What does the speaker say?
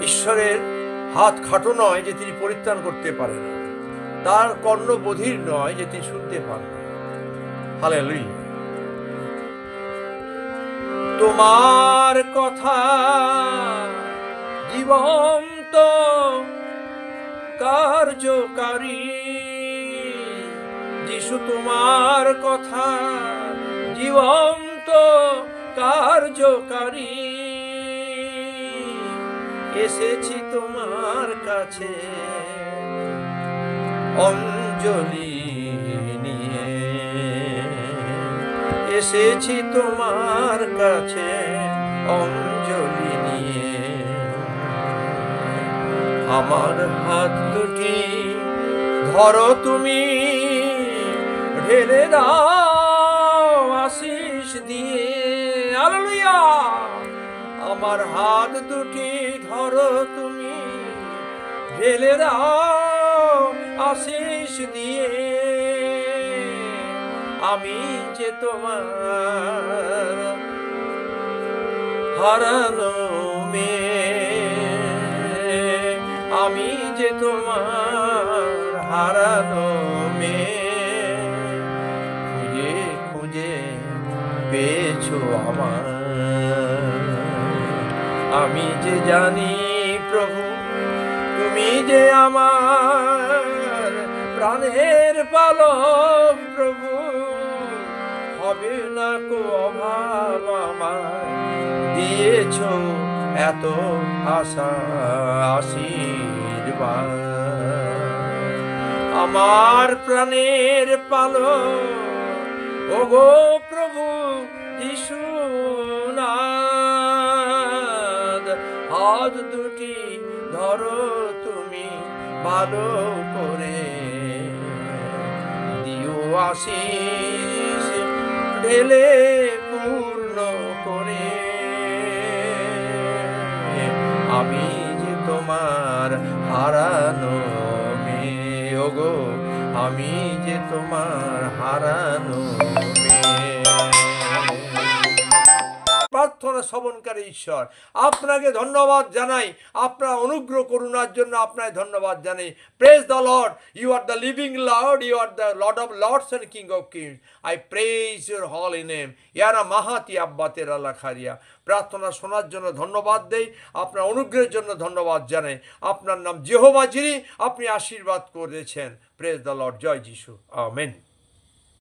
ঈশ্বরের হাত খাটো নয় যে তিনি পরিত্রাণ করতে পারেন না, তার কর্ণ বধির নয় যে তিনি শুনতে পান না। হালেলুয়া। তোমার কথা জীবন্ত কার্যকারী, যিশু তোমার কথা জীবন্ত কার্যকারী, এসেছি তোমার কাছে অঞ্জলি নিয়ে, এসেছি তোমার কাছে অঞ্জলি নিয়ে। আমার হাত দুটি ধরো তুমি, ঢেলে দাও আশিস দিয়ে। হালেলুয়া। আমার হাত দুটি ধরো তুমি, ঢেলে দাও আশিস দিয়ে। আমি যে তোমার হারানো মেয়ে, আমি যে তোমার হারানো মেয়ে, খুঁজে খুঁজে পেয়েছো আমার। আমি যে জানি প্রভু তুমি যে আমার প্রাণের পালক প্রভু, হবে না কো অভাব আমার, দিয়েছ এত আশা আশীর্বাদ। আমার প্রাণের পালক ওগো প্রভু যিশুনাথ, হাত দুটি ধরো তুমি ভালো করে, দিও আশিস ঢেলে পূর্ণ করে। আমি যে তোমার হারানো মেয়ে, ওগো আমি যে তোমার হারানো মেয়ে। প্রার্থনা শ্রবণকারী ঈশ্বর, আপনাকে ধন্যবাদ জানাই, আপনার অনুগ্রহ করুণার জন্য আপনাকে ধন্যবাদ জানাই। Praise the lord, you are the living lord, you are the lord of lords and king of kings. I praise your holy name. ইয়ারা মাহাতি আব্বাতের আল্লাহ খারিয়া। প্রার্থনা শোনার জন্য ধন্যবাদ দেই, আপনার অনুগ্রহের জন্য ধন্যবাদ জানাই। আপনার নাম যেহোভা যিনি, আপনি আশীর্বাদ করেছেন। Praise the Lord. জয় যিশু। আমেন।